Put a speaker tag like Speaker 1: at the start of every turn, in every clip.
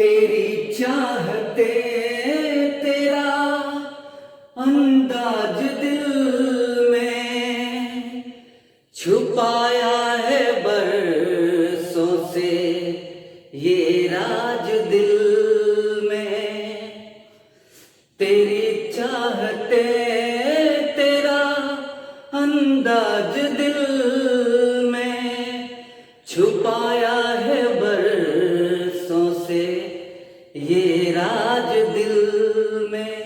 Speaker 1: तेरी चाहते तेरा अंदाज दिल में छुपाया है बरसों से ये राज दिल में। तेरी चाहते तेरा अंदाज दिल में छुपाया है बरसों से ये राज दिल में।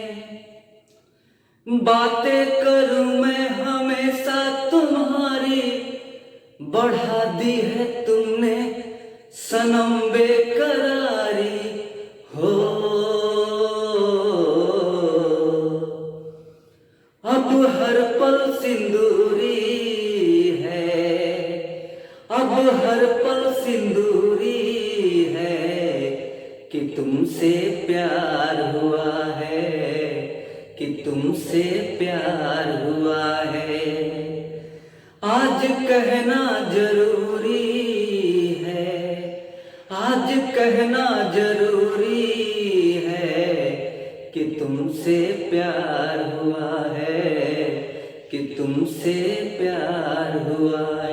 Speaker 1: बातें करूं मैं हमेशा तुम्हारी, बढ़ा दी है तुमने सनम बेकरारी हो। अब हर पल सिंदूरी है, अब हर पल सिंदूरी है कि तुमसे प्यार हुआ है, कि तुमसे प्यार हुआ है। आज कहना जरूरी है, आज कहना जरूरी है कि तुमसे प्यार हुआ है, कि तुमसे प्यार हुआ है।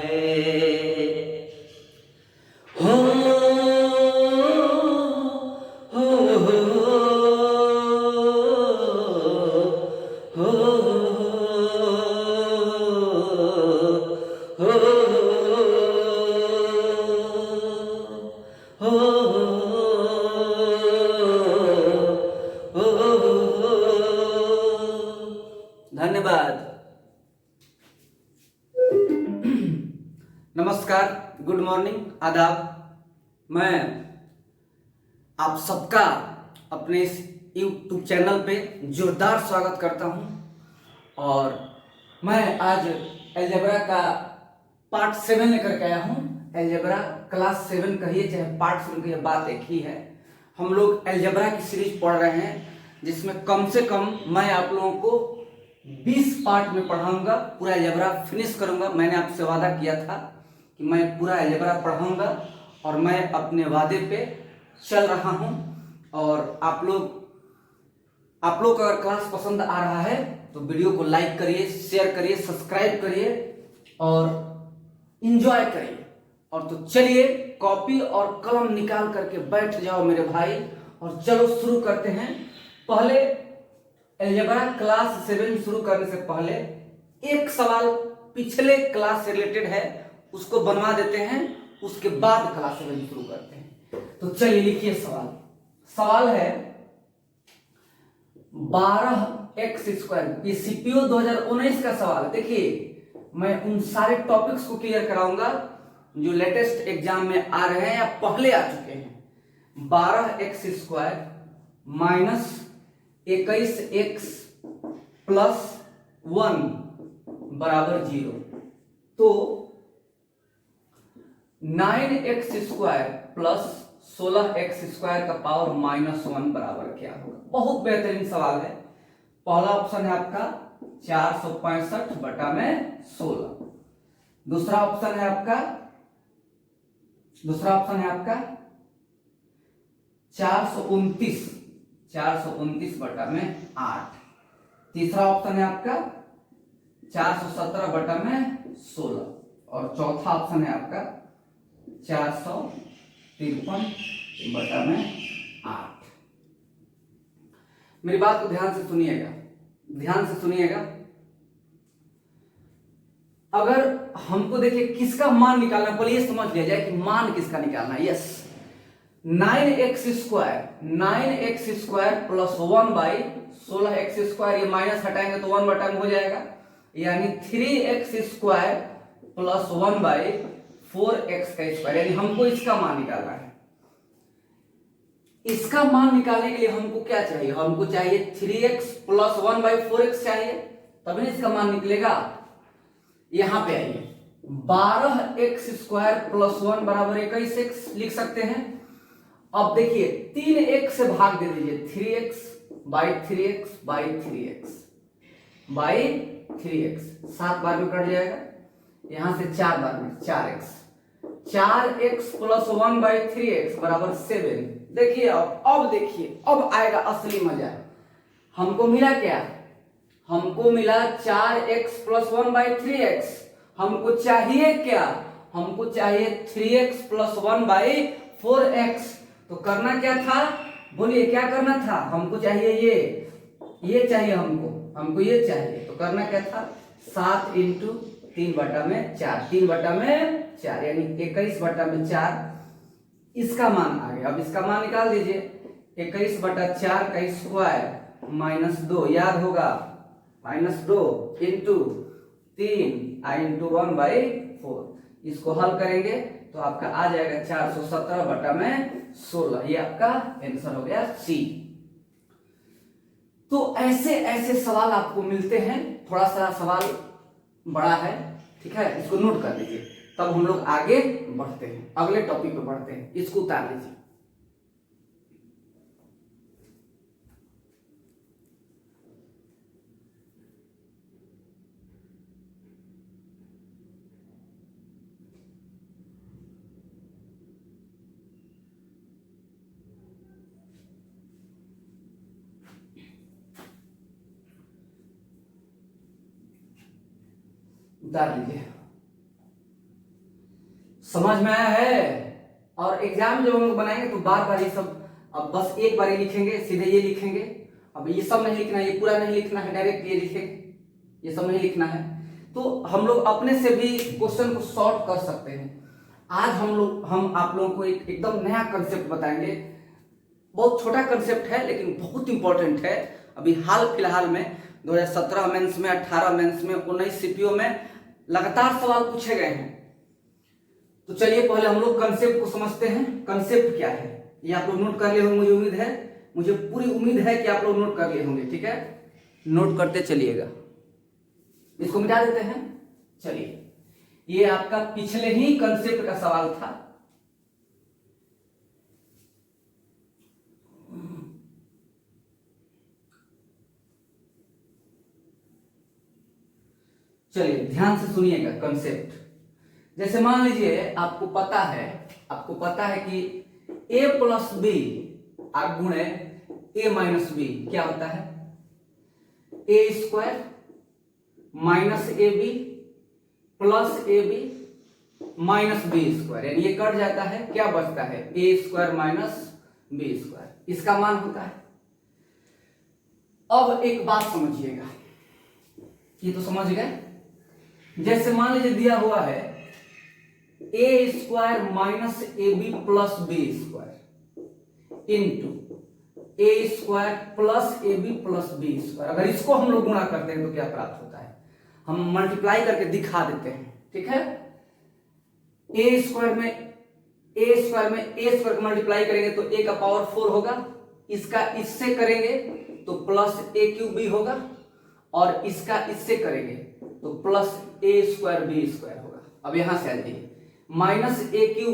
Speaker 1: हो हो हो धन्यवाद। नमस्कार, गुड मॉर्निंग, आदाब। मैं आप सबका अपने इस यूट्यूब चैनल पे जोरदार स्वागत करता हूं। और मैं आज अलजेब्रा का पार्ट 7 लेकर के आया हूं। अलजेब्रा क्लास 7 कहिए चाहे पार्ट 7 कहिए, बात एक ही है। हम लोग अलजेब्रा की सीरीज पढ़ रहे हैं जिसमें कम से कम मैं आप लोगों को 20 पार्ट में पढ़ाऊंगा, पूरा अलजेब्रा फिनिश करूंगा। मैंने आपसे वादा किया था कि मैं पूरा अलजेब्रा पढ़ाऊंगा और मैं अपने वादे पे चल रहा हूं। और आप लोग को अगर क्लास पसंद आ रहा है तो वीडियो को लाइक करिए, शेयर करिए, सब्सक्राइब करिए और एंजॉय करिए। और तो चलिए कॉपी और कलम निकाल करके बैठ जाओ मेरे भाई और चलो शुरू करते हैं। पहले अलजेब्रा क्लास 7 शुरू करने से पहले एक सवाल पिछले क्लास से रिलेटेड है, उसको बनवा देते हैं, उसके बाद क्लास 7 शुरू करते हैं। तो चलिए लिखिए सवाल। सवाल है 12x²। ये सीपीओ 2019 का सवाल है। देखिए मैं उन सारे टॉपिक्स को क्लियर कराऊंगा जो लेटेस्ट एग्जाम में आ रहे हैं या पहले आ चुके हैं। 12x² माइनस 21x प्लस 1 बराबर 0। तो 9x² प्लस 16x² का पावर -1 बराबर क्या होगा। बहुत बेहतरीन सवाल है। पहला ऑप्शन है आपका 465/16। दूसरा ऑप्शन है आपका 429/8। तीसरा ऑप्शन है आपका 417/16 और चौथा ऑप्शन है आपका 453/8। मेरी बात को ध्यान से सुनिएगा, ध्यान से सुनिएगा। अगर हमको देखिए किसका मान निकालना, पहले ये समझ लिया जाए कि मान किसका निकालना है। यस, 9x² प्लस 1/16x², ये माइनस हटाएंगे तो 1/m हो जाएगा, यानी 3x² प्लस 1/4x²। यानी हमको इसका मान निकालना है। इसका मान निकालने के लिए हमको क्या चाहिए? हमको चाहिए 3x प्लस 1/4x चाहिए, तभी इसका मान निकलेगा। यहां पे आइए, 12x² प्लस 1 बराबर 21x लिख सकते हैं। अब देखिए 3x से भाग दे दीजिए, 3x/3x/3x 7 बार में कट जाएगा। यहां से 4 बार में 4x 4x प्लस 1/3x बराबर 7। देखिए अब देखिए, अब आएगा असली मजा। हमको मिला क्या? हमको मिला 4x प्लस 1/3x। हमको चाहिए क्या? हमको चाहिए 3x प्लस 1/4x। तो करना क्या था? बोलिए क्या करना था? हमको चाहिए ये चाहिए, हमको ये चाहिए। तो करना क्या था? 7 इंटू 3/4, 3/4 यानी 21/4 इसका मान आ गया। अब इसका मान निकाल दीजिए। 21/4 का स्क्वायर -2, याद होगा, -2 इंटू 3 इंटू 1/4। इसको हल करेंगे तो आपका आ जाएगा 417/16। ये आपका आंसर हो गया सी। तो ऐसे ऐसे सवाल आपको मिलते हैं। थोड़ा सा सवाल बड़ा है, ठीक है, इसको नोट कर लीजिए। तब हम लोग आगे बढ़ते हैं, अगले टॉपिक पे बढ़ते हैं। इसको उतार लीजिए। उतार लीजिए। समझ में आया है? और एग्जाम जब हम लोग बनाएंगे तो बार बार ये सब, अब बस एक बार ही लिखेंगे, सीधे ये लिखेंगे। अब ये सब नहीं लिखना है, ये पूरा नहीं लिखना है, डायरेक्ट ये लिखेंगे, ये सब नहीं लिखना है। तो हम लोग अपने से भी क्वेश्चन को सॉल्व कर सकते हैं। आज हम आप लोगों को एकदम नया कंसेप्ट बताएंगे। बहुत छोटा कंसेप्ट है लेकिन बहुत इंपॉर्टेंट है। अभी हाल फिलहाल में 2017 मेंस में, 18 मेंस में, 19 सीपीओ में लगातार सवाल पूछे गए हैं। तो चलिए पहले हम लोग कंसेप्ट को समझते हैं। कंसेप्ट क्या है ये आप लोग नोट कर लिए होंगे, मुझे उम्मीद है, मुझे पूरी उम्मीद है कि आप लोग नोट कर लिए होंगे। ठीक है, नोट करते चलिएगा। इसको मिटा देते हैं। चलिए, ये आपका पिछले ही कंसेप्ट का सवाल था। चलिए ध्यान से सुनिएगा कंसेप्ट। जैसे मान लीजिए आपको पता है कि a प्लस बी गुणे a माइनस बी क्या होता है? a square minus A B plus A B minus B square, यानी ये कट जाता है, क्या बचता है? a square minus B square, इसका मान होता है। अब एक बात समझिएगा, ये तो समझ गए। जैसे मान लीजिए दिया हुआ है a square minus A B plus B square into a square plus A B plus B square. अगर इसको हम लोग गुणा करते हैं तो क्या प्राप्त होता है? हम मल्टीप्लाई करके दिखा देते हैं। ठीक है, ए स्क्वायर में ए स्क्वायर को मल्टीप्लाई करेंगे तो ए का पावर 4 होगा। इसका इससे करेंगे तो प्लस ए क्यूब बी होगा, और इसका इससे करेंगे तो प्लस ए स्क्वायर बी स्क्वायर होगा। अब यहां से आ जाइए, माइनस ए क्यू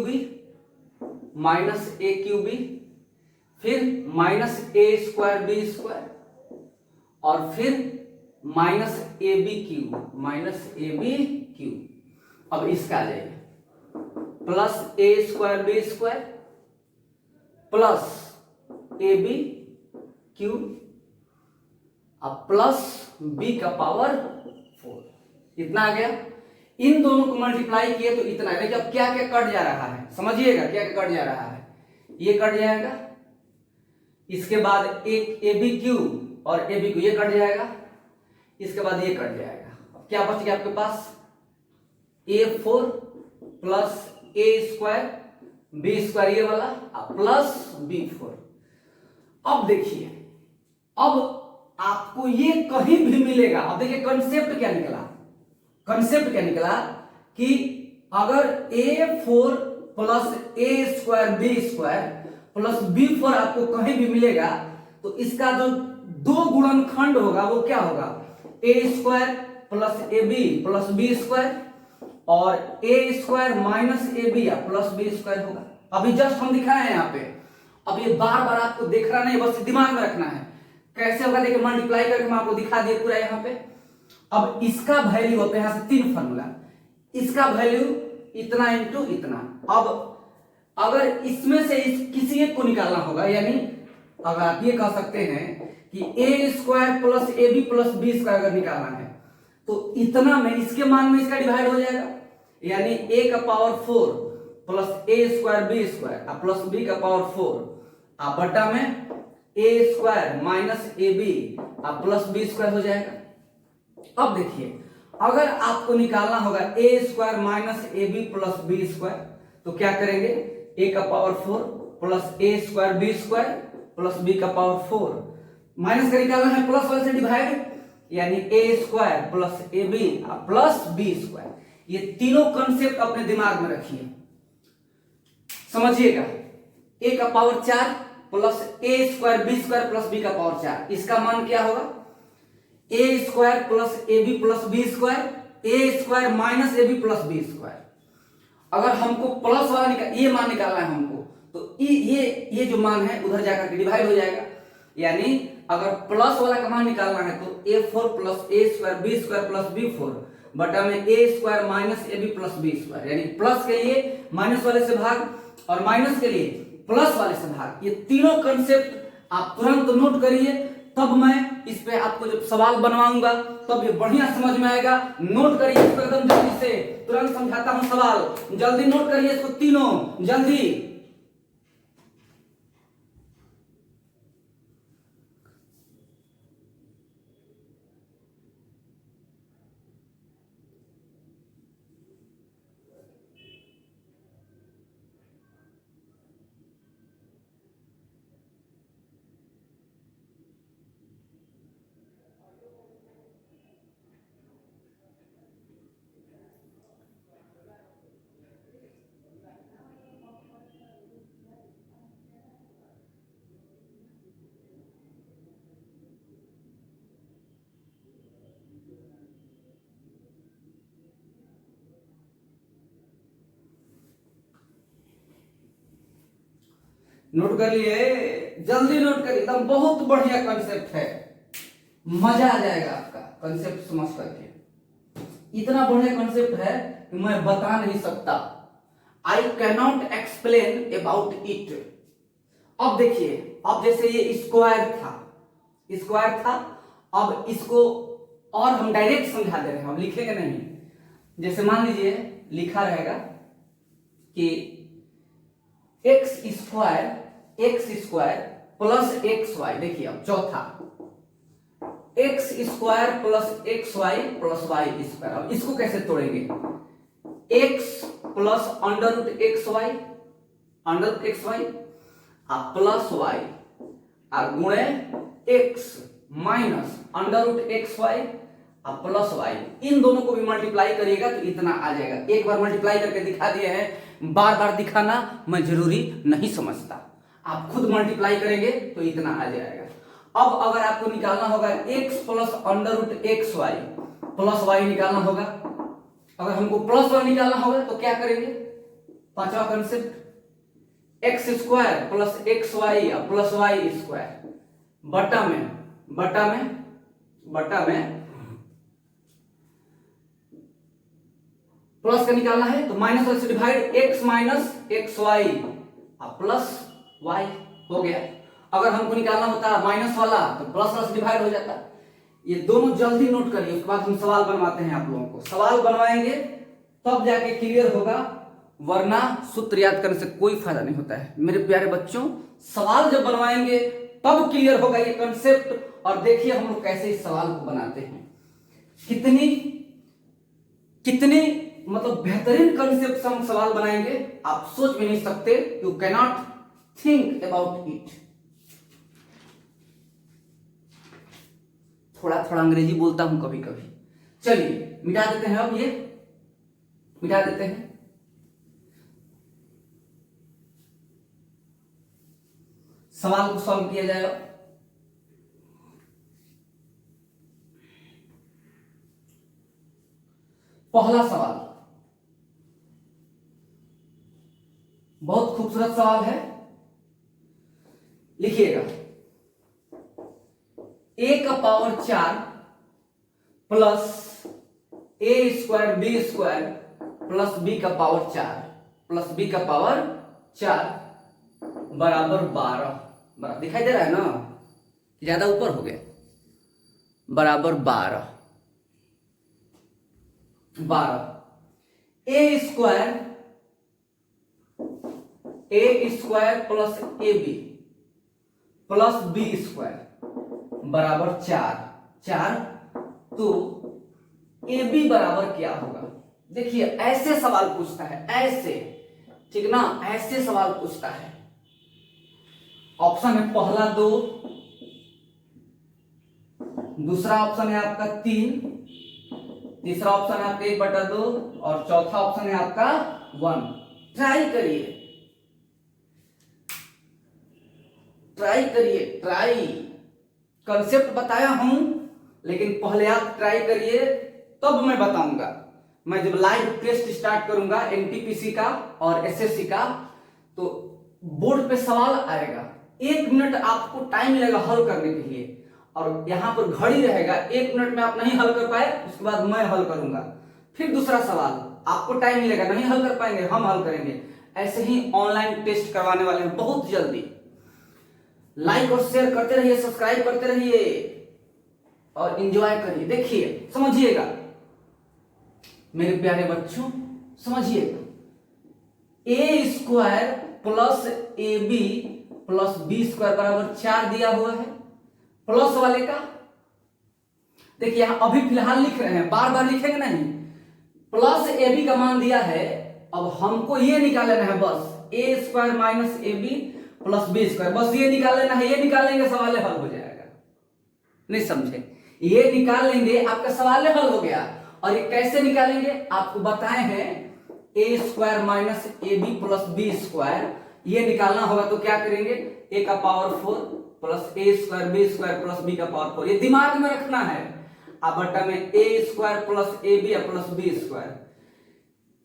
Speaker 1: बी फिर माइनस ए स्क्वायर बी स्क्वायर और फिर माइनस ए बी क्यूब। अब इसका आ जाइए, प्लस ए स्क्वायर बी स्क्वायर प्लस ए बी क्यूब अब प्लस बी का पावर 4, इतना आ गया। इन दोनों को मल्टीप्लाई किए तो इतना है। देखिए अब क्या क्या कट जा रहा है, समझिएगा क्या क्या कट जा रहा है। ये कट जाएगा, इसके बाद एक ए बी क्यूब और ए बी क्यू ये कट जाएगा, इसके बाद ये कट जाएगा। अब क्या बच गया आपके पास? a4 प्लस ए स्क्वायर बी स्क्वायर ये वाला प्लस b4। अब देखिए, अब आपको ये कहीं भी मिलेगा। अब देखिए कंसेप्ट क्या निकला कि अगर a4 प्लस ए square B square plus b4 आपको कहीं भी मिलेगा तो इसका जो दो गुणनखंड होगा वो क्या होगा? A square plus A B plus B square और a square minus A B plus B square होगा। अभी जस्ट हम दिखाए हैं यहाँ पे। अब ये बार बार आपको देखना नहीं, बस दिमाग में रखना है। कैसे होगा देखिए, मल्टीप्लाई करके मैं आपको दिखा दिया पूरा यहाँ पे। अब इसका वैल्यू होता है, यहाँ से 3 फॉर्मूला। इसका वैल्यू इतना इंटू इतना। अब अगर इसमें से किसी एक को निकालना होगा, यानी अगर आप ये कह सकते हैं कि a square plus A B plus B square अगर निकालना है तो इतना में इसके मान में इसका डिवाइड हो जाएगा, यानी ए का पावर 4 प्लस ए square B square plus B का पावर 4 बटा में a square minus A B plus B square हो जाएगा। अब देखिए, अगर आपको निकालना होगा a square minus A B plus B square तो क्या करेंगे, ए का पावर 4 प्लस ए square B square plus B का पावर 4 माइनस का निकालना है प्लस वाले से डिवाइड, यानी a square plus A B plus B square. ये तीनों कंसेप्ट अपने दिमाग में रखिए, समझिएगा। ए का पावर 4 प्लस ए square B square plus B का पावर 4, इसका मान क्या होगा, a square plus A B plus B square a square minus A B plus B square. अगर हमको प्लस वाला ये मान निकालना है हमको, तो ये जो मान है उधर जाकर के डिवाइड हो जाएगा, यानी अगर प्लस वाला का मान निकालना है तो a4 प्लस ए square B square plus b4 बटा में a square minus A B plus B square, यानी प्लस के लिए माइनस वाले से भाग और माइनस के लिए प्लस वाले से भाग। ये तीनों कंसेप्ट आप तुरंत नोट करिए, तब मैं इस पे आपको जब सवाल बनवाऊंगा तब ये बढ़िया समझ में आएगा। नोट करिए इसको एकदम जल्दी से, तुरंत समझाता हूं सवाल, जल्दी नोट करिए इसको तीनों, जल्दी। नोट कर लिए, जल्दी नोट करिए, एकदम बहुत बढ़िया कंसेप्ट है, मजा आ जाएगा आपका कंसेप्ट समझ करके। इतना बढ़िया कंसेप्ट है कि मैं बता नहीं सकता, I cannot explain about it. अब देखिए, अब जैसे ये स्क्वायर था, अब इसको और हम डायरेक्ट समझा दे रहे हैं, हम लिखेंगे नहीं। जैसे मान लीजिए लिखा रहेगा कि x square plus x y, देखिए अब चौथा x square plus x Y plus Y square. अब इसको कैसे तोड़ेंगे, x plus under root x Y plus y गुणे x minus under root x Y plus y, इन दोनों को भी मल्टीप्लाई करिएगा तो इतना आ जाएगा। एक बार मल्टीप्लाई करके दिखा दिए हैं, बार बार दिखाना मैं जरूरी नहीं समझता, आप खुद मल्टीप्लाई करेंगे तो इतना आ जाएगा। अब अगर आपको निकालना होगा x plus under root x Y plus Y निकालना होगा, अगर हमको प्लस वाई निकालना होगा तो क्या करेंगे, पांचवा concept X square plus x Y plus Y square बटा में प्लस का निकालना है तो माइनस वाले से divide X minus X Y plus Y हो गया। अगर हमको निकालना होता माइनस वाला तो प्लस वाला से डिवाइड हो जाता। ये दोनों जल्दी नोट करिए, उसके बाद हम सवाल बनवाते हैं। आप लोगों को सवाल बनवाएंगे तब जाके क्लियर होगा, वरना सूत्र याद करने से कोई फायदा नहीं होता है मेरे प्यारे बच्चों। सवाल जब बनवाएंगे तब क्लियर होगा ये कंसेप्ट। और देखिए हम लोग कैसे इस सवाल को बनाते हैं, कितनी मतलब बेहतरीन कंसेप्ट से हम सवाल बनाएंगे, आप सोच भी नहीं सकते। You can not think about it. थोड़ा थोड़ा अंग्रेजी बोलता हूं कभी कभी। चलिए मिटा देते हैं, अब ये मिटा देते हैं। सवाल को सॉल्व किया जाएगा। पहला सवाल बहुत खूबसूरत सवाल है, लिखिएगा। ए का पावर 4 प्लस ए square B square plus B का पावर 4, प्लस बी का पावर 4 बराबर 12। दिखाई दे रहा है ना, ज्यादा ऊपर हो गया, बराबर 12। A square plus A B plus B square बराबर 4। तो ए बी बराबर क्या होगा? देखिए ऐसे सवाल पूछता है, ऐसे, ठीक ना, ऐसे सवाल पूछता है। ऑप्शन है पहला 2, दूसरा ऑप्शन है आपका 3, तीसरा ऑप्शन है आपका 1/2 और चौथा ऑप्शन है आपका 1। ट्राई करिए, ट्राई। कंसेप्ट बताया हूं, लेकिन पहले आप ट्राई करिए, तब मैं बताऊंगा। मैं जब लाइव टेस्ट स्टार्ट करूंगा एनटीपीसी का और एसएससी का, तो बोर्ड पे सवाल आएगा, 1 मिनट आपको टाइम मिलेगा हल करने के लिए, और यहां पर घड़ी रहेगा, 1 मिनट में आप नहीं हल कर पाए, उसके बाद मैं हल करूंगा। फिर दूसरा सवाल आपको टाइम मिलेगा, नहीं हल कर पाएंगे, हम हल करेंगे। ऐसे ही ऑनलाइन टेस्ट करवाने वाले हैं बहुत जल्दी। लाइक और शेयर करते रहिए, सब्सक्राइब करते रहिए और एंजॉय करिए। देखिए समझिएगा मेरे प्यारे बच्चों, समझिएगा। A square plus A B plus B square बराबर 4 दिया हुआ है। प्लस वाले का देखिए यहां अभी फिलहाल लिख रहे हैं, बार बार लिखेंगे नहीं। प्लस ए बी का मान दिया है, अब हमको ये निकाल लेना है बस, a square minus A B plus B square, बस ये निकाल लेना है। ये निकालेंगे सवाल हल हो जाएगा। नहीं समझे? ये निकाल लेंगे आपका सवाल हल हो गया। और ये कैसे निकालेंगे आपको बताए हैं, a square minus A B plus B square, ये निकालना होगा तो क्या करेंगे, ए का पावर 4 प्लस ए square B square plus B का पावर 4, ये दिमाग में रखना है। अब बटा में a square plus A B plus B square,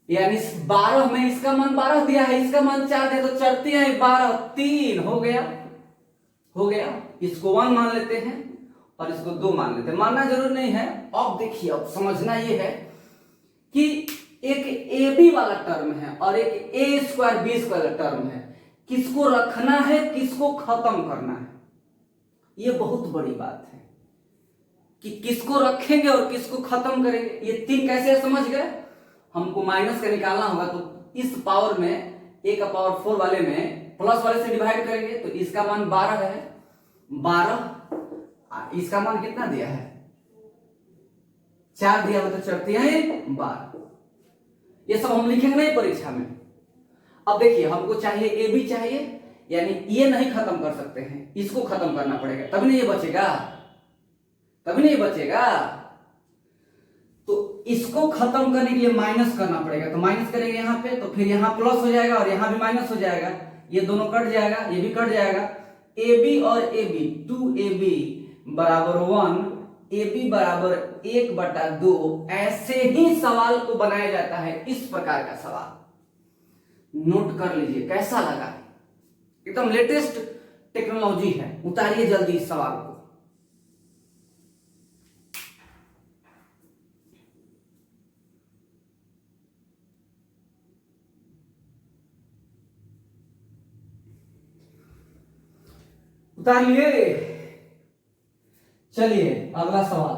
Speaker 1: यानी 12 में इसका मान 12 दिया है, इसका मान 4 दिया, तो चढ़ती है 12, 3 हो गया। इसको 1 मान लेते हैं और इसको 2 मान लेते हैं, मानना जरूर नहीं है। अब देखिए, अब समझना ये है कि एक ए बी वाला टर्म है और एक ए स्क्वायर बी स्क्वायर टर्म है, किसको रखना है किसको खत्म करना है, ये बहुत बड़ी बात है कि किसको रखेंगे और किसको खत्म करेंगे। ये 3 कैसे समझ गए? हमको माइनस का निकालना होगा, तो इस पावर में ए का पावर 4 वाले में प्लस वाले से डिवाइड करेंगे, तो इसका मान 12 है, 12, इसका मान कितना दिया है, 4 दिया हुआ, तो चढ़ती है 12। ये सब हम लिखेंगे नहीं परीक्षा में। अब देखिए हमको चाहिए ए बी चाहिए, यानी ये नहीं खत्म कर सकते हैं, इसको खत्म करना पड़ेगा, तभी नहीं ये बचेगा, तो इसको खत्म करने के लिए माइनस करना पड़ेगा। तो माइनस करेंगे यहाँ पे, तो फिर यहाँ प्लस हो जाएगा और यहाँ भी माइनस हो जाएगा, ये दोनों कट जाएगा, ये भी कट जाएगा। ए बी और ए बी, 2ab बराबर 1, ए बी बराबर 1/2। ऐसे ही सवाल को बनाया जाता है, इस प्रकार का सवाल नोट कर लीजिए। कैसा लगा? एकदम लेटेस्ट टेक्नोलॉजी है, उतारिए जल्दी इस सवाल को। उतार लिए? चलिए अगला सवाल।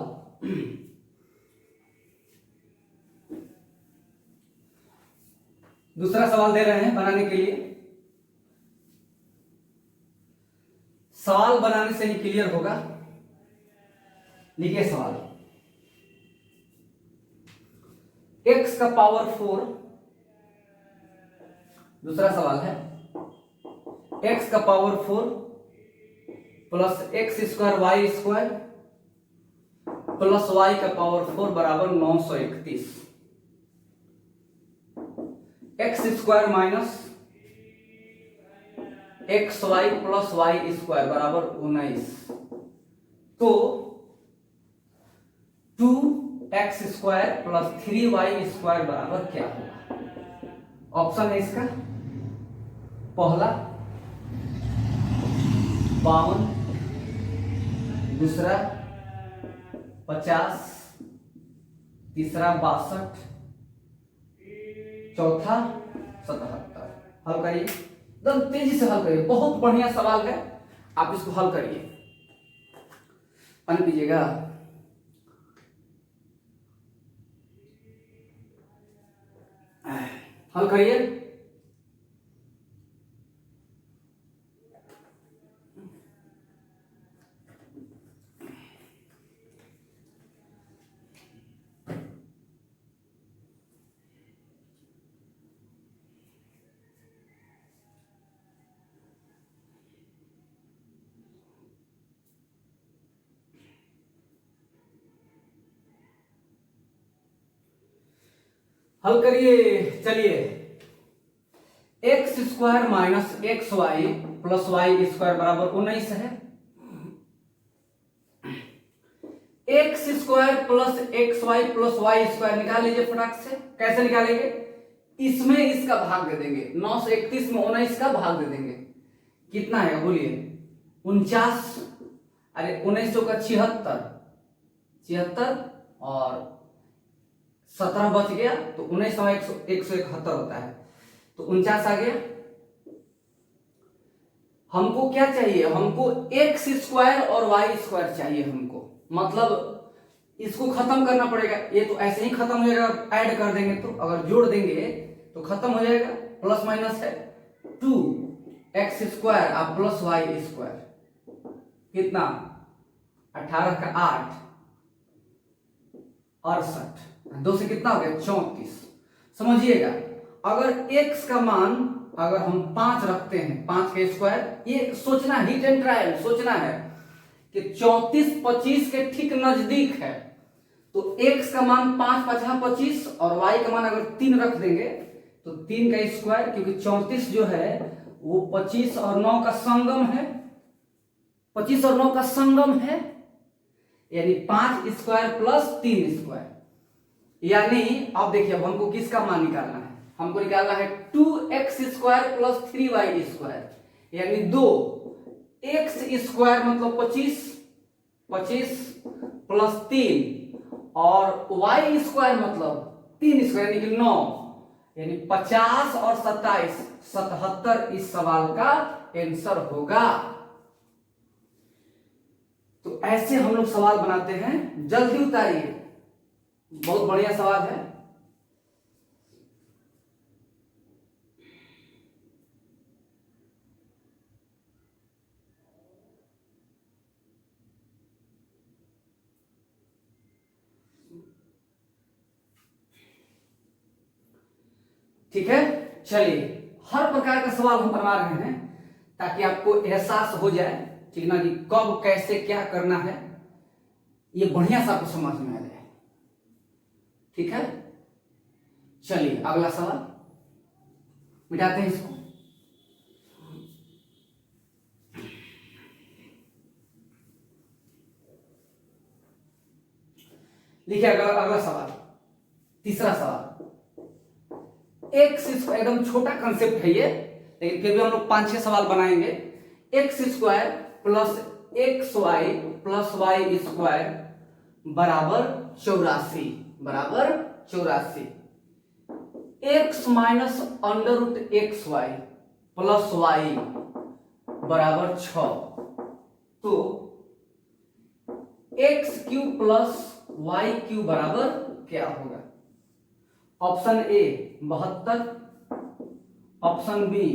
Speaker 1: दूसरा सवाल दे रहे हैं बनाने के लिए। सवाल बनाने से ही क्लियर होगा। लिखिए सवाल, x का पावर 4, दूसरा सवाल है x का power 4 plus x square Y square plus Y का पावर 4 बराबर 931। X square minus X Y plus Y square बराबर 19। तो 2x square plus 3y square बराबर क्या होगा? ऑप्शन है इसका, पहला 52, दूसरा 50, तीसरा 62, चौथा 77। हल करिए, एकदम तेजी से हल करिए, बहुत बढ़िया सवाल है, आप इसको हल करिए। पानी पीजिएगा। हल करिए। हल करिए, चलिए। X square minus X Y plus Y square बराबर 19 है। X square plus x Y plus Y square निकाल लीजिए फटाक से। कैसे निकालेंगे? इसमें इसका भाग दे देंगे, 9 से 31 में 19 का भाग दे देंगे। कितना है बोलिए? 49। अरे 19 चौका 76, 76 और 17 बच गया तो 19 सवा 171 होता है, तो 49 आ गया। हमको क्या चाहिए? हमको एक्स स्क्वायर और वाई स्क्वायर चाहिए हमको, मतलब इसको खत्म करना पड़ेगा। ये तो ऐसे ही खत्म हो जाएगा, ऐड कर देंगे तो, अगर जोड़ देंगे तो खत्म हो जाएगा। प्लस माइनस है 2x स्क्वायर आप प्लस वाई स्क्वायर, कितना? 18 का 8, 68, 2 से कितना हो गया? 34। समझिएगा, अगर x का मान अगर हम 5 रखते हैं, 5 का स्क्वायर, ये सोचना, हिट एंड ट्रायल सोचना है कि 34 25 के ठीक नजदीक है, तो x का मान 5 5 25 और y का मान अगर 3 रख देंगे तो 3 का स्क्वायर, क्योंकि 34 जो है वो 25 और 9 का संगम है, 25 और 9 का संगम है, यानी 5 स्क्वायर प्लस 3 स्क्वायर। यानी अब देखिए, अब हमको किसका मान निकालना है? हमको निकालना है 2x square plus 3y square, यानी 2x स्क्वायर मतलब 25 प्लस 3 और y स्क्वायर मतलब 3 स्क्वायर यानी कि 9, यानी 50 और 27 77 इस सवाल का आंसर होगा। तो ऐसे हम लोग सवाल बनाते हैं, जल्दी उतारिए, बहुत बढ़िया सवाल है। ठीक है, चलिए, हर प्रकार का सवाल हम बनवा रहे हैं ताकि आपको एहसास हो जाए, ठीक ना, कि कब कैसे क्या करना है, ये बढ़िया सा आपको समझ में आ जाए। ठीक है, चलिए अगला सवाल मिटाते हैं इसको। लिखिए अगला सवाल, तीसरा सवाल। एक्स स्क्वायर, एकदम छोटा कंसेप्ट है ये, लेकिन फिर भी हम लोग 5-6 सवाल बनाएंगे। X square plus x Y plus Y square बराबर 84, बराबर 84। X minus under root x Y plus Y बराबर 6, तो X cube plus Y cube बराबर क्या होगा? ऑप्शन ए 72, ऑप्शन बी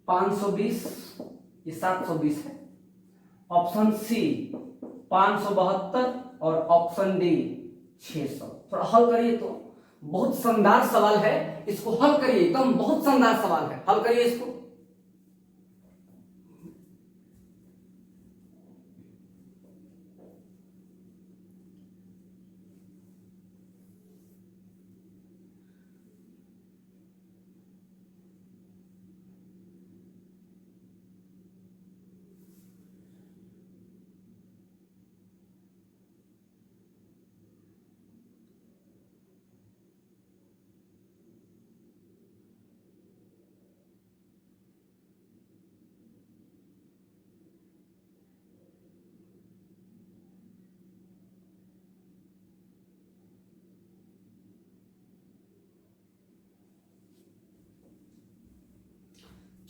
Speaker 1: 520, ये 720 है, ऑप्शन सी 572 और ऑप्शन डी 600। थोड़ा हल करिए तो, बहुत शानदार सवाल है, इसको हल करिए, एकदम बहुत शानदार सवाल है, हल करिए इसको।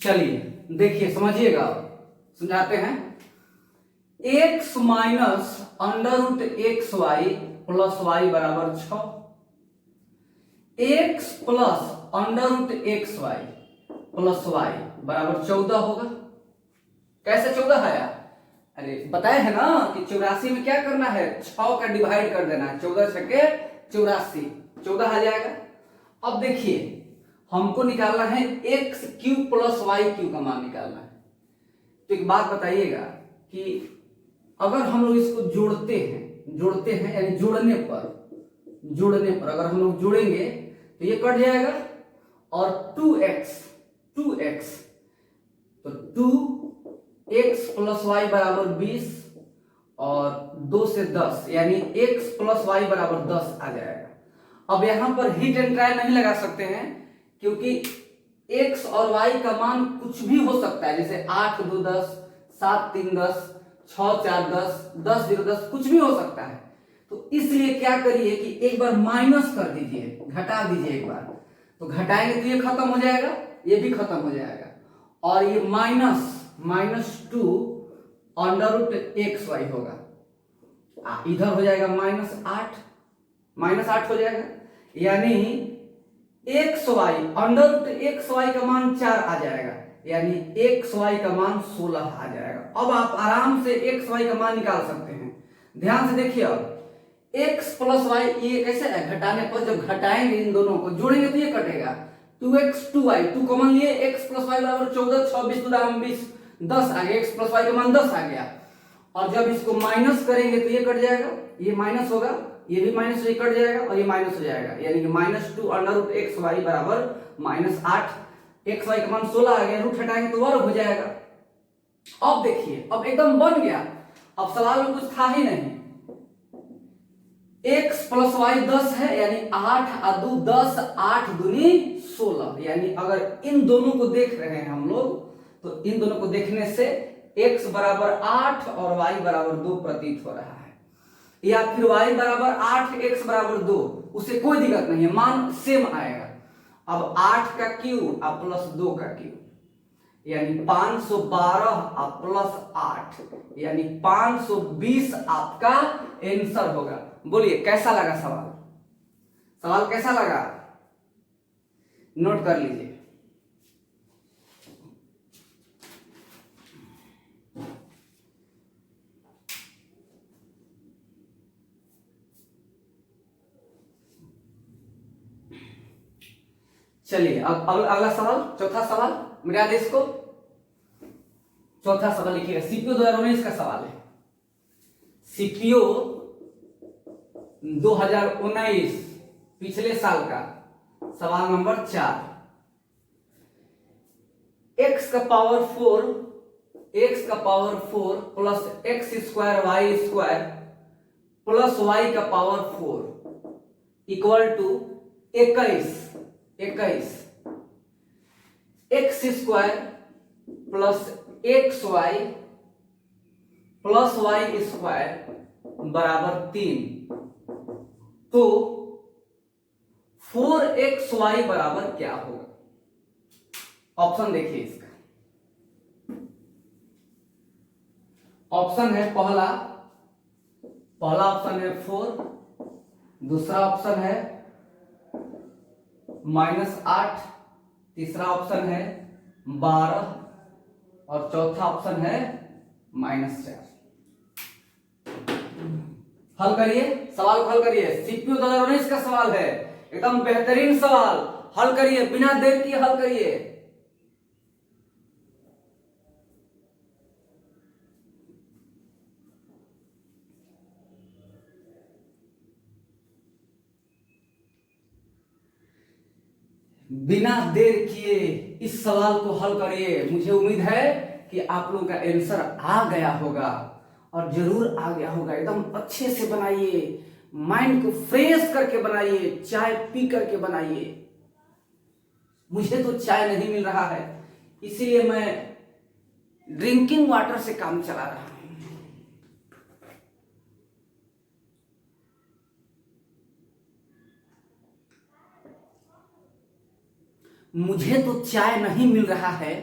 Speaker 1: चलिए देखिए, समझिएगा, समझाते हैं। x minus under root x Y plus Y बराबर 6, x plus under root x Y plus Y बराबर 14 होगा। कैसे 14 है यार? अरे बताए है ना कि 84 में क्या करना है, 6 का डिवाइड कर देना है, 14 छके 84, 14 आ जाएगा। अब देखिए, हमको निकालना है X cube plus Y cube का मान निकालना है। तो एक बात बताइएगा कि अगर हम लोग इसको जोड़ते हैं यानी जोड़ने पर अगर हम लोग जोड़ेंगे तो ये कट जाएगा, और 2x तो 2x प्लस वाई बराबर 20 और 2 से 10 यानी x प्लस वाई बराबर 10 आ जाएगा। अब यहां पर हिट एंड ट्रायल नहीं लगा सकते हैं, क्योंकि x और y का मान कुछ भी हो सकता है, जैसे 8 2 10, 7 3 10, 6 4 10, 10 0 10, कुछ भी हो सकता है। तो इसलिए क्या करिए कि एक बार माइनस कर दीजिए, घटा दीजिए एक बार, तो घटाएंगे तो ये खत्म हो जाएगा, ये भी खत्म हो जाएगा, और ये -2 अंडर रूट एक्स वाई होगा। इधर हो जाएगा -8 हो जाएगा, यानी X Y under root x Y का मान 4 आ जाएगा, यानी एक्स वाई का मान 16 आ जाएगा। अब आप आराम से एक्स वाई का मान निकाल सकते हैं। ध्यान से देखिए, अब x प्लस वाई, ये कैसे है, घटाने पर जब घटाएंगे इन दोनों को जोड़ेंगे तो ये कटेगा, 2x 2y, 2 कॉमन लिए, x प्लस वाई बराबर 14, 26 2 20, 10 आ गया, x प्लस वाई का मान 10 आ गया। और जब इसको माइनस करेंगे तो ये कट जाएगा, ये माइनस होगा, ये भी माइनस से कट जाएगा और ये माइनस हो जाएगा, यानी कि -2 अंडर रूट एक्स वाई बराबर -8, एक्स वाई का मान 16 आ गया, रूट हटाएंगे तो वर्ग हो जाएगा। अब देखिए, अब एकदम बन गया, अब सवाल में कुछ था ही नहीं। x प्लस वाई 10 है, यानी 8 और 2 10, 8 दूनी 16, यानी अगर इन दोनों को देख रहे हैं हम लोग, तो इन दोनों को देखने से x बराबर 8 और y बराबर 2 प्रतीत हो रहा है, या फिर y बराबर 8 x बराबर 2, उसे कोई दिक्कत नहीं है, मान सेम आएगा। अब 8 का क्यूब और प्लस 2 का क्यूब, यानी 512 और प्लस 8, यानी 520 आपका आंसर होगा। बोलिए कैसा लगा सवाल कैसा लगा, नोट कर लीजिए। चलिए अब अगला सवाल, चौथा सवाल, मिटा दे इसको। चौथा सवाल लिखिएगा, सीपीओ 2019 का सवाल है, सीपीओ 2019 पिछले साल का सवाल नंबर 4। x का power 4 plus x square Y square plus Y का power 4 equal to 21 x square plus x Y plus Y square बराबर 3, तो 4xy बराबर क्या होगा? ऑप्शन देखिए इसका। ऑप्शन है पहला ऑप्शन है 4, दूसरा ऑप्शन है -8, तीसरा ऑप्शन है 12 और चौथा ऑप्शन है -4। हल करिए, सवाल को हल करिए। सीपीयू 2019 का सवाल है, एकदम बेहतरीन सवाल, हल करिए, बिना देर किए हल करिए। बिना देर किए इस सवाल को हल करिए। मुझे उम्मीद है कि आप लोगों का आंसर आ गया होगा, और जरूर आ गया होगा। एकदम अच्छे से बनाइए, माइंड को फ्रेश करके बनाइए, चाय पी करके बनाइए। मुझे तो चाय नहीं मिल रहा है, इसीलिए मैं ड्रिंकिंग वाटर से काम चला रहा हूं। मुझे तो चाय नहीं मिल रहा है,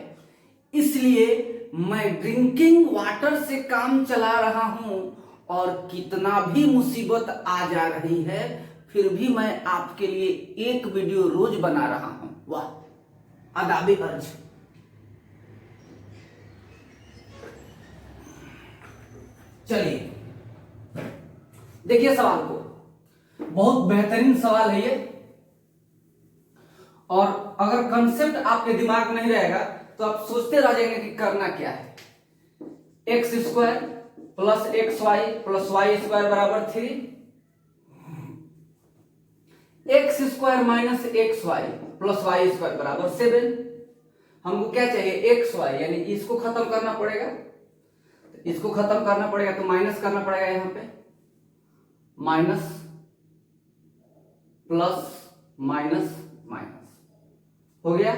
Speaker 1: इसलिए मैं ड्रिंकिंग वाटर से काम चला रहा हूं और कितना भी मुसीबत आ जा रही है फिर भी मैं आपके लिए एक वीडियो रोज बना रहा हूं। वाह, आदाबे अर्ज। चलिए देखिए सवाल को, बहुत बेहतरीन सवाल है ये। और अगर कंसेप्ट आपके दिमाग में नहीं रहेगा तो आप सोचते रह जाएंगे कि करना क्या है। X square plus x Y plus Y square बराबर 3, X square minus X Y plus Y square बराबर 7। हमको क्या चाहिए, एक्स वाई, यानी इसको खत्म करना पड़ेगा। इसको खत्म करना पड़ेगा तो माइनस करना पड़ेगा, यहां पे माइनस प्लस माइनस माइनस हो गया,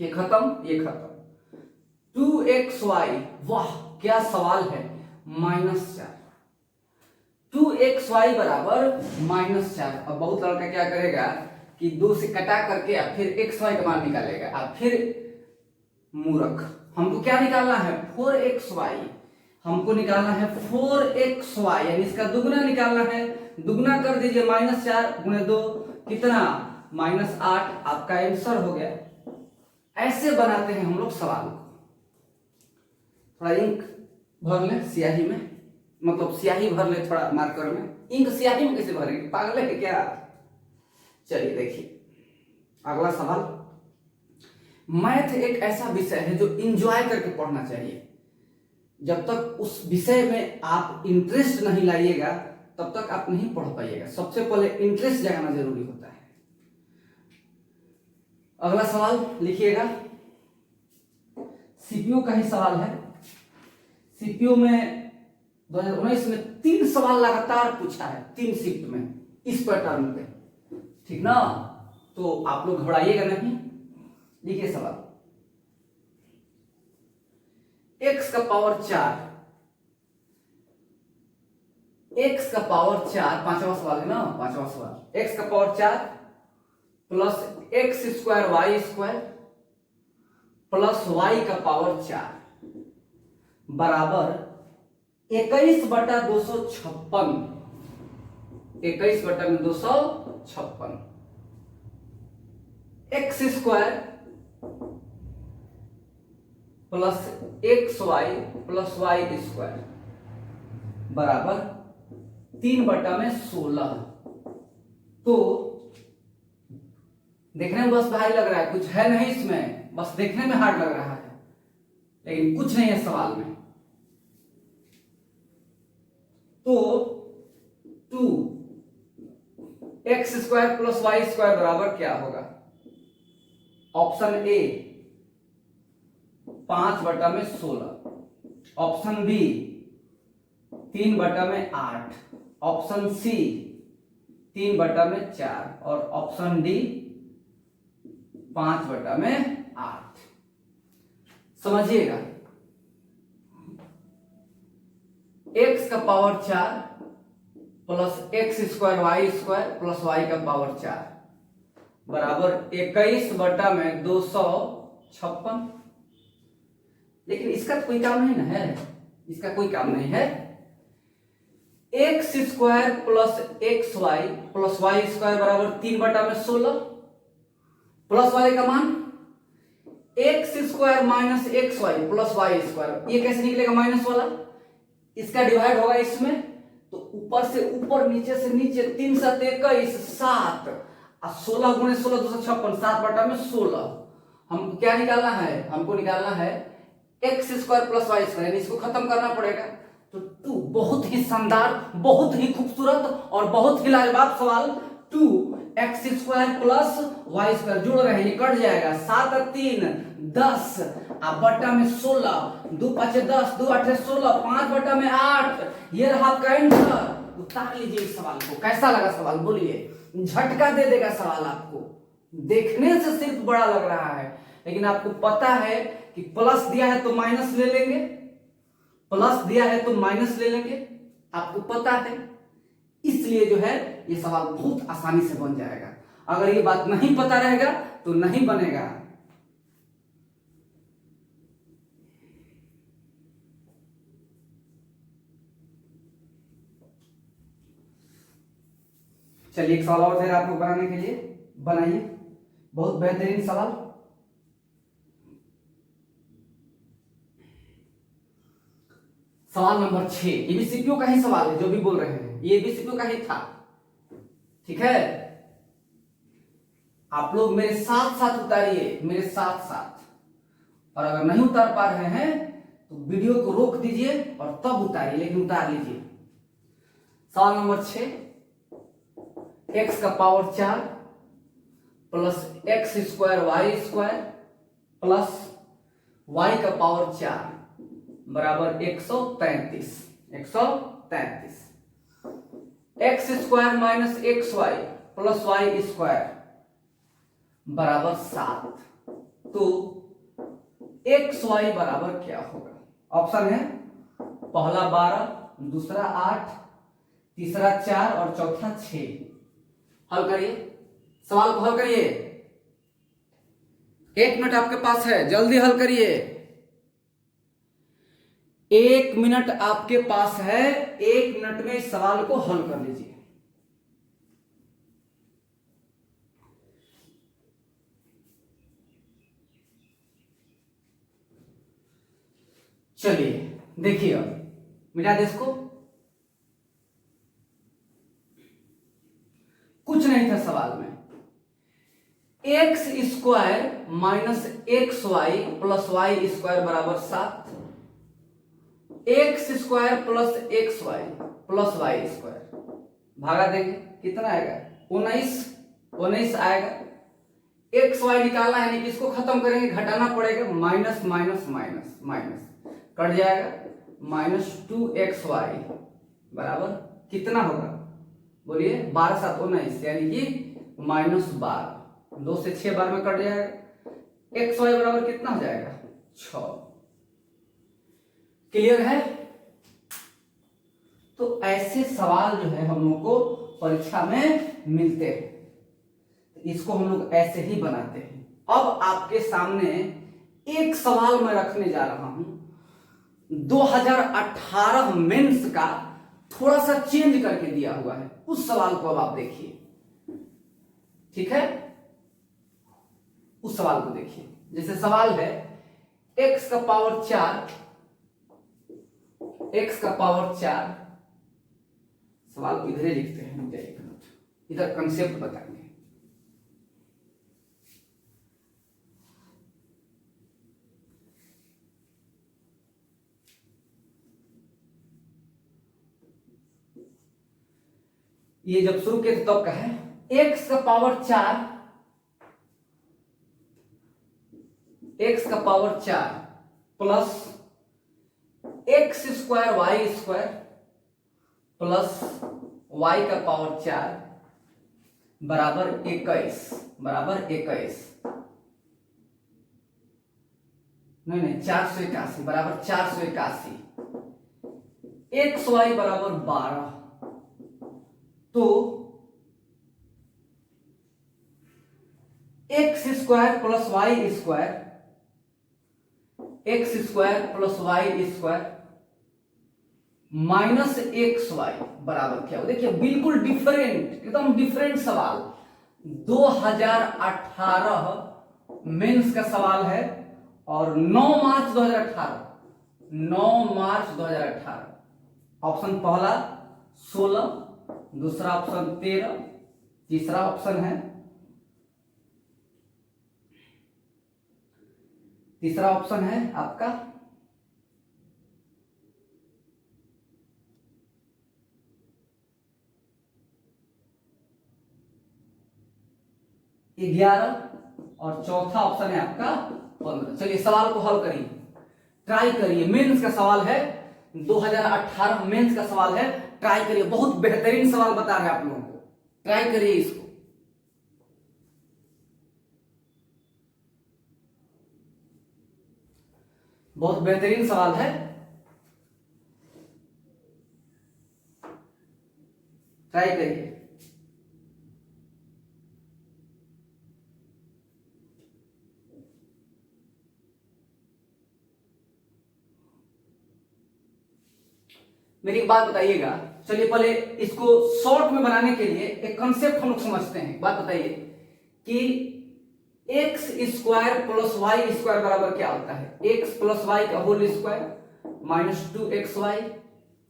Speaker 1: ये खत्म ये खत्म। 2xy, वाह क्या सवाल है, -4। 2xy बराबर -4। अब बहुत लड़का क्या करेगा कि 2 से कटा करके अब फिर xy का मान निकालेगा। अब फिर मूर्ख, हमको क्या निकालना है, 4xy। हमको निकालना है 4xy, यानी इसका दुगना निकालना है। दुगना कर दीजिए, -4 गुणे 2 कितना, -8। आपका आंसर हो गया। ऐसे बनाते हैं हम लोग सवाल को। थोड़ा इंक भर ले स्याही में, मतलब स्याही भर ले थोड़ा मार्कर में। इंक स्याही में कैसे भरेंगे, पागल है क्या। चलिए देखिए अगला सवाल। मैथ एक ऐसा विषय है जो एंजॉय करके पढ़ना चाहिए। जब तक उस विषय में आप इंटरेस्ट नहीं लाइएगा तब तक आप नहीं पढ़ पाइएगा। सबसे पहले इंटरेस्ट जगाना जरूरी होता है। अगला सवाल लिखिएगा, सीपीयू का ही सवाल है। सीपीयू में 2019 में 3 सवाल लगातार पूछा है, 3 शिफ्ट में इस पैटर्न पे, ठीक ना। तो आप लोग घबराइएगा नहीं। लिखिए सवाल, x का पावर 4, x का पावर 4, 5वां सवाल है ना, 5वां सवाल। x का power 4 plus x square Y square plus Y का पावर 4 बराबर 21/256। 21/256। X square plus x Y plus Y square बराबर 3/16। तो देखने में बस भारी लग रहा है, कुछ है नहीं इसमें, बस देखने में हार्ड लग रहा है, लेकिन कुछ नहीं है सवाल में। तो 2x square plus Y square बराबर क्या होगा, option A 5/16, option B 3/8, option C 3/4 और ऑप्शन डी 5/8। समझिएगा, x का power 4 plus x square Y square plus Y का पावर 4 बराबर 21/256। लेकिन इसका तो कोई काम नहीं ना है, इसका कोई काम नहीं है। X square plus x Y plus Y square बराबर 3/16 प्लस वाई का मान X square minus X Y plus Y square. ये कैसे निकलेगा, माइनस वाला, इसका डिवाइड होगा इसमें, तो ऊपर से ऊपर नीचे से नीचे 3 7 21 7 और 16 गुणे 16 256, 7/16। हमको क्या निकालना है, हमको निकालना है X square plus Y square, यानी इसको खत्म करना पड़ेगा। तो 2 बहुत ही शानदार, बहुत ही खूबसूरत और बहुत ही लाजवाब सवाल। 2x square plus Y square जुड़ रहे हैं, ये कट जाएगा, 7 और 3 10 और बट्टा में 16, 2 5 10, 2 8 16, 5/8। ये रहा आपका आंसर। उतार लीजिए इस सवाल को। कैसा लगा सवाल, बोलिए। झटका दे देगा सवाल आपको, देखने से सिर्फ बड़ा लग रहा है, लेकिन आपको पता है कि प्लस दिया है तो माइनस ले लेंगे, प्लस दिया है तो माइनस ले लेंगे, आपको पता है। इसलिए जो है ये सवाल बहुत आसानी से बन जाएगा। अगर ये बात नहीं पता रहेगा तो नहीं बनेगा। चलिए एक सवाल और दे रहा आपको बनाने के लिए, बनाइए, बहुत बेहतरीन सवाल। सवाल नंबर 6, एबीसीपीओ का ही सवाल है, जो भी बोल रहे हैं ये एबीसीपीओ का ही था, ठीक है। आप लोग मेरे साथ साथ उतारिए, मेरे साथ साथ, और अगर नहीं उतार पा रहे हैं तो वीडियो को रोक दीजिए और तब उतारिए, लेकिन उतार लीजिए। सवाल नंबर 6, x का power 4 plus x square Y square plus y का पावर 4 बराबर 133। 133 X square minus X Y plus Y square बराबर 7। तो एक्स वाई बराबर क्या होगा? ऑप्शन है पहला 12, दूसरा 8, तीसरा 4 और चौथा 6। हल करिए, सवाल को हल करिए, 1 मिनट आपके पास है, जल्दी हल करिए। 1 मिनट आपके पास है, 1 मिनट में इस सवाल को हल कर लीजिए। चलिए देखिए, अब मिटा दे इसको। कुछ नहीं था सवाल में, X square minus X Y plus Y square बराबर 7, X square plus x Y plus Y square भागा देंगे, कितना आएगा? 19। 19 आएगा। एक्स वाई निकालना है, यानी किसको खत्म करेंगे? घटाना पड़ेगा, minus minus minus minus cut जाएगा, -2xy बराबर कितना होगा? बोलिए, 12 7 19, यानी कि -12। 2 से 6 बार में कट जाएगा। एक्स वाई बराबर कितना हो जाएगा? 6। क्लियर है? तो ऐसे सवाल जो है हम लोग को परीक्षा में मिलते हैं, इसको हम लोग ऐसे ही बनाते हैं। अब आपके सामने एक सवाल मैं रखने जा रहा हूं, 2018 मेंस का थोड़ा सा चेंज करके दिया हुआ है, उस सवाल को अब आप देखिए, ठीक है? उस सवाल को देखिए। जैसे सवाल है x का पावर 4, x का पावर 4, सवाल को इधर ही लिखते हैं, इधर कंसेप्ट बताएंगे। ये जब शुरू किए थे तब का है, x का पावर 4, x का power 4 plus x square Y square plus y का पावर 4 बराबर 21, बराबर 21, नहीं 481 बराबर 481, एक्स वाई बराबर 12। तो X square plus Y square, X square plus Y square minus X Y बराबर क्या हो? देखिए बिल्कुल डिफरेंट, एकदम डिफरेंट सवाल, 2018 मेंस का सवाल है और 9 मार्च 2018, 9 मार्च 2018। ऑप्शन पहला 16, दूसरा ऑप्शन 13, तीसरा ऑप्शन है, तीसरा ऑप्शन है आपका 11 और चौथा ऑप्शन है आपका 15। चलिए सवाल को हल करिए, ट्राई करिए। मेंस का सवाल है, 2018 मेंस का सवाल है, ट्राई करिए। बहुत बेहतरीन सवाल बता रहे हैं आप लोगों को, ट्राई करिए इसको। बहुत बेहतरीन सवाल है, ट्राई करिए। मेरी एक बात बताइएगा, चलिए पहले इसको शॉर्ट में बनाने के लिए एक कंसेप्ट हम लोग समझते हैं। बात बताइए कि x square plus Y square बराबर क्या होता है? एक्स प्लस वाई का होल स्क्वायर माइनस 2xy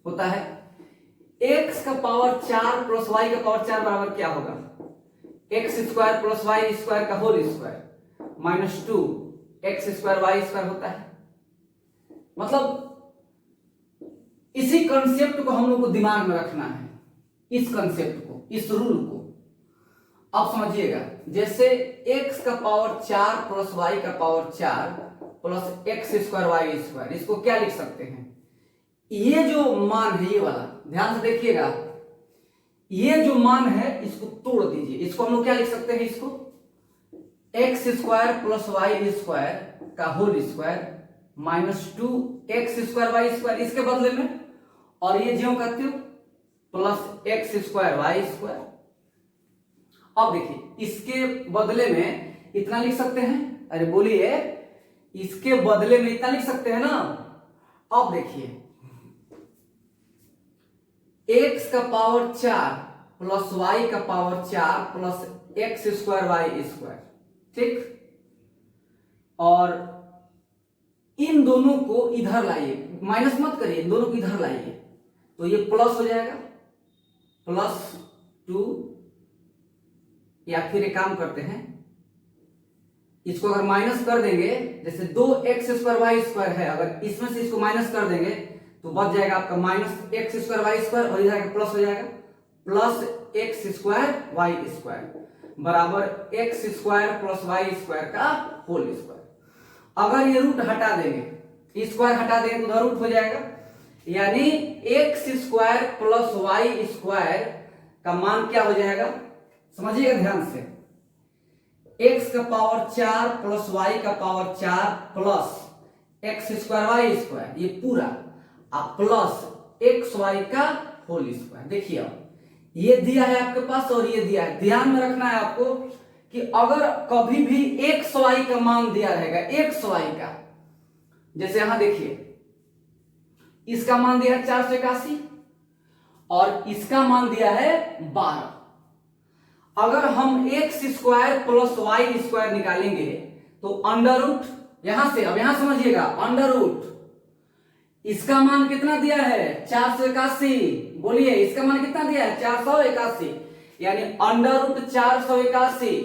Speaker 1: होता है। एक्स का पावर 4 प्लस वाई का पावर 4 बराबर क्या होगा? X square plus Y square का whole square minus 2x square Y square होता है। मतलब इसी कंसेप्ट को हम लोग को दिमाग में रखना है, इस कंसेप्ट को, इस रूल को आप समझिएगा। जैसे x का पावर 4 प्लस वाई का power 4 plus x square Y square, इसको क्या लिख सकते हैं? ये जो मान है, ये वाला ध्यान से देखिएगा, ये जो मान है इसको तोड़ दीजिए। इसको हम लोग क्या लिख सकते हैं? इसको x square plus Y square का whole square minus 2x square Y square, इसके बदले में, और ये ज्यों करते हो plus x square Y square. अब देखिए इसके बदले में इतना लिख सकते हैं, अरे बोलिए, इसके बदले में इतना लिख सकते हैं ना। अब देखिए x का पावर 4 प्लस y का power 4 plus x square Y square, ठीक। और इन दोनों को इधर लाइए, माइनस मत करिए, इन दोनों को इधर लाइए तो ये प्लस हो जाएगा, प्लस 2, या फिर एक काम करते हैं, इसको अगर माइनस कर देंगे, जैसे 2x स्क्वायर वाई स्क्वायर है, अगर इसमें से इसको माइनस कर देंगे तो बच जाएगा आपका minus x square Y square, और इधर प्लस हो जाएगा plus x square Y square बराबर x square plus Y square का होल स्क्वायर। अगर ये रूट हटा देंगे, स्क्वायर हटा देंगे तो उधर रूट हो जाएगा, यानी X square plus Y square का मान क्या हो जाएगा? समझिएगा ध्यान से, x का पावर 4 प्लस y का power 4 plus x square Y square, ये पूरा, आप प्लस एक्स वाई का होल स्क्वायर। देखिए अब ये दिया है आपके पास और ये दिया है, ध्यान में रखना है आपको कि अगर कभी भी एक्स वाई का मान दिया रहेगा, एक्स वाई का, जैसे यहां देखिए इसका मान दिया है 481 और इसका मान दिया है 12। अगर हम X square plus Y square निकालेंगे तो अंडर रूट, यहां से, अब यहां समझिएगा, अंडर रूट, इसका मान कितना दिया है? 481। बोलिए इसका मान कितना दिया है? 481, यानी under root 481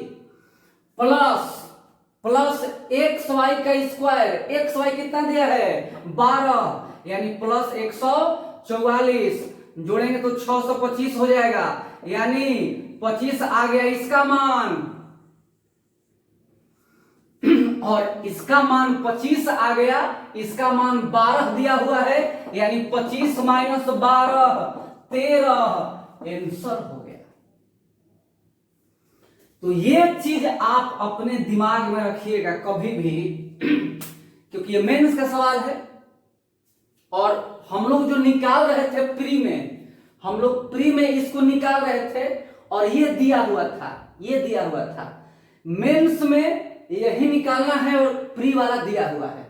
Speaker 1: plus x Y का स्क्वायर, एक्स वाई कितना दिया है? 12, यानी प्लस 144, जोड़ेंगे तो 625 हो जाएगा, यानी 25 आ गया इसका मान, और इसका मान 25 आ गया, इसका मान 12 दिया हुआ है, यानी 25 माइनस 12 13, आंसर हो गया। तो ये चीज आप अपने दिमाग में रखिएगा कभी भी, क्योंकि ये मेंस का सवाल है और हम लोग जो निकाल रहे थे प्री में, हम लोग प्री में इसको निकाल रहे थे और ये दिया हुआ था, ये दिया हुआ था। मेंस में यही निकालना है और प्री वाला दिया हुआ है।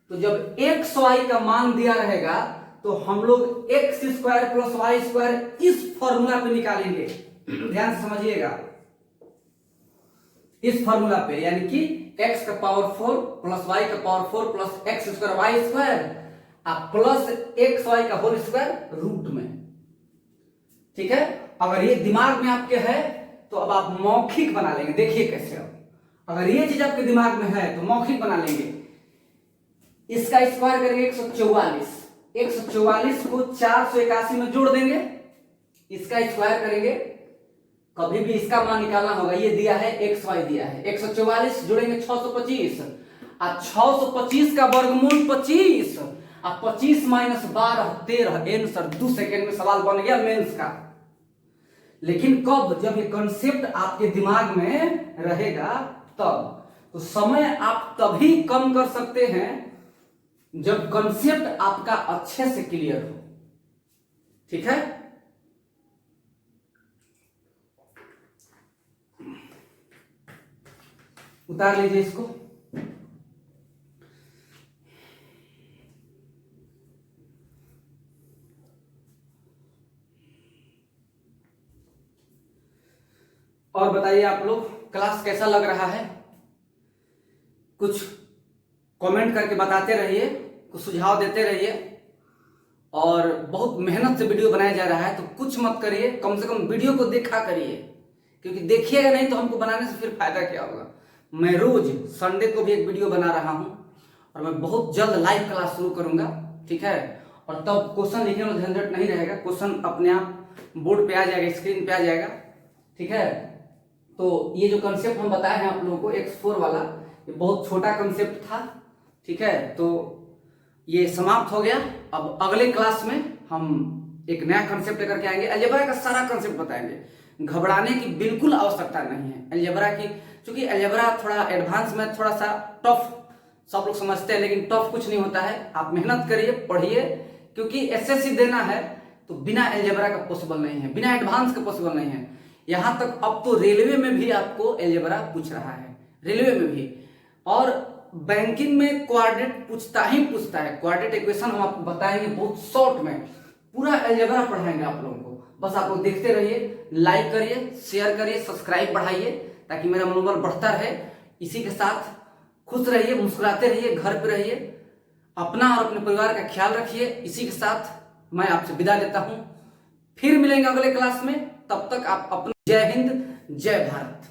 Speaker 1: तो जब एक्स वाई का मान दिया रहेगा तो हम लोग X square plus Y square इस फॉर्मूला पे निकालेंगे, ध्यान से समझिएगा, इस फॉर्मूला पे, यानी कि x का पावर 4 प्लस y का power 4 plus x square Y square plus x Y का होल स्क्वायर रूट में, ठीक है। अगर ये दिमाग में आपके है तो अब आप मौखिक बना लेंगे। देखिए कैसे, अब अगर ये चीज आपके दिमाग में है तो मौखिक बना लेंगे। इसका स्क्वायर करेंगे 144, 144 को 481 में जोड़ देंगे, इसका स्क्वायर करेंगे, कभी भी इसका मान निकालना होगा, ये दिया है एक्स वाई दिया है, 144 जोड़ेंगे 625, और 625 का वर्गमूल 25, और 25 माइनस 12 13, आंसर 2 सेकेंड में सवाल बन गया मेंस का। लेकिन कब? जब ये कॉन्सेप्ट आपके दिमाग में रहेगा तब। तो समय आप तभी कम कर सकते हैं जब कॉन्सेप्ट आपका अच्छे से क्लियर हो, ठीक है। उतार लीजिए इसको। और बताइए आप लोग क्लास कैसा लग रहा है, कुछ कमेंट करके बताते रहिए, कुछ सुझाव देते रहिए। और बहुत मेहनत से वीडियो बनाया जा रहा है तो कुछ मत करिए, कम से कम वीडियो को देखा करिए, क्योंकि देखिएगा नहीं तो हमको बनाने से फिर फायदा क्या होगा। मैं रोज संडे को भी एक वीडियो बना रहा हूं और मैं बहुत जल्द लाइव क्लास शुरू करूंगा, ठीक है। और तब क्वेश्चन लिखने में झंझट नहीं रहेगा, क्वेश्चन अपने आप बोर्ड पे आ जाएगा, स्क्रीन पे आ जाएगा, ठीक है। तो ये जो कंसेप्ट हम बताए हैं आप लोगों को x4 वाला, ये बहुत छोटा कंसेप्ट था, ठीक है। तो ये समाप्त हो गया। अब अगले क्लास में हम एक नया कंसेप्ट लेकर के आएंगे, अलजेब्रा का सारा कंसेप्ट बताएंगे। घबराने की बिल्कुल आवश्यकता नहीं है अलजेब्रा की, क्योंकि अलजेब्रा थोड़ा एडवांस में, थोड़ा सा टफ सब लोग समझते हैं, लेकिन टफ कुछ नहीं होता है। आप मेहनत करिए, पढ़िए, क्योंकि एसएससी देना है तो बिना अलजेब्रा का पॉसिबल नहीं है, बिना एडवांस का पॉसिबल नहीं है। यहां तक अब तो रेलवे में भी आपको अलजेब्रा पूछ रहा है, रेलवे में भी। और बैंकिंग में क्वाड्रेट पूछता ही पूछता है, क्वाड्रेट इक्वेशन हम आपको बताएंगे बहुत शॉर्ट में, पूरा अलजेब्रा पढ़ाएंगे आप लोगों को। बस आप लोग देखते रहिए, लाइक करिए, शेयर करिए, सब्सक्राइब बढ़ाइए, ताकि मेरा मनोबल बढ़ता रहे। इसी के साथ खुश रहिए, मुस्कुराते रहिए, घर पे रहिए, अपना और अपने परिवार का ख्याल रखिए। इसी के साथ मैं आपसे विदा लेता हूं, फिर मिलेंगे अगले क्लास में। तब तक आप अपना जय हिंद, जय भारत।